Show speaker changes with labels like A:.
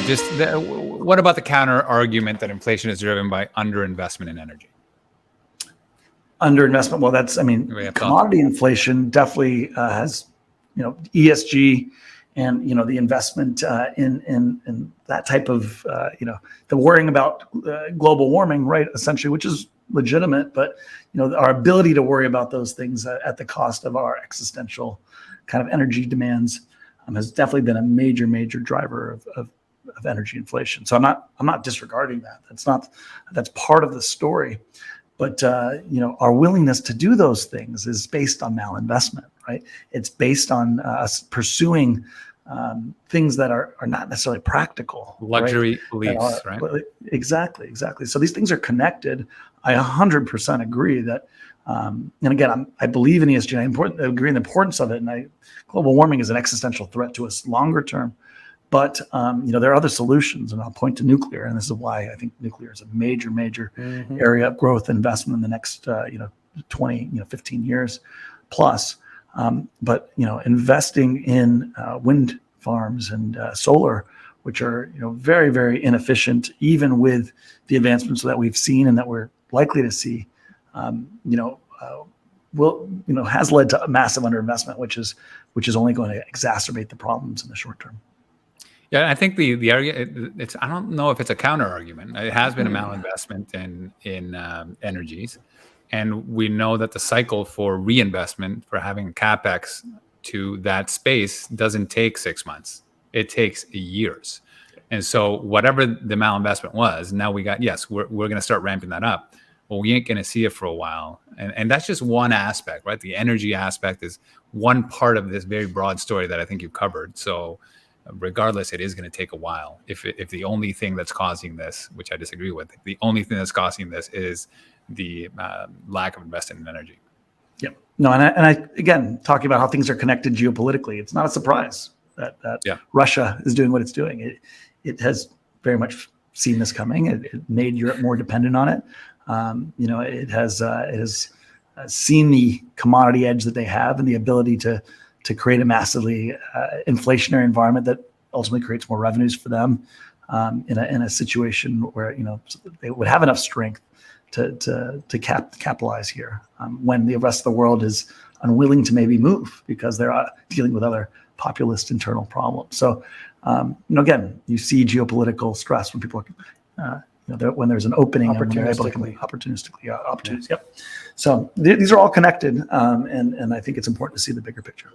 A: What about the counter argument that inflation is driven by underinvestment in energy?
B: Underinvestment. Well, commodity inflation definitely has, ESG and, the investment in that type of, the worrying about global warming, right? Essentially, which is legitimate, but, our ability to worry about those things at the cost of our existential kind of energy demands has definitely been a major, major driver of energy inflation. So I'm not disregarding that. That's part of the story. But our willingness to do those things is based on malinvestment, right? It's based on us pursuing things that are not necessarily practical.
A: Luxury beliefs, right?
B: Exactly. So these things are connected. I 100% agree that, and again, I believe in ESG. I agree in the importance of it. And global warming is an existential threat to us longer term. But there are other solutions, and I'll point to nuclear, and this is why I think nuclear is a major, major area of growth investment in the next 20, 15 years plus. But investing in wind farms and solar, which are very, very inefficient, even with the advancements that we've seen and that we're likely to see, has led to massive underinvestment, which is only going to exacerbate the problems in the short term.
A: Yeah, I think the argument, I don't know if it's a counter argument. It has been a malinvestment in energies. And we know that the cycle for reinvestment, for having CapEx to that space, doesn't take 6 months. It takes years. And so whatever the malinvestment was, now we're going to start ramping that up. Well, we ain't going to see it for a while. And that's just one aspect, right? The energy aspect is one part of this very broad story that I think you've covered. So regardless, it is going to take a while. If the only thing that's causing this, which I disagree with, the only thing that's causing this is the lack of investment in energy.
B: Yep. No, and I again, talking about how things are connected geopolitically, it's not a surprise that Russia is doing what it's doing. It has very much seen this coming. It made Europe more dependent on it. It has seen the commodity edge that they have and the ability to create a massively inflationary environment that ultimately creates more revenues for them in a situation where they would have enough strength to capitalize here when the rest of the world is unwilling to maybe move because they're dealing with other populist internal problems. So again, you see geopolitical stress when people when there's an opening opportunistically. Yep. So these are all connected, and I think it's important to see the bigger picture.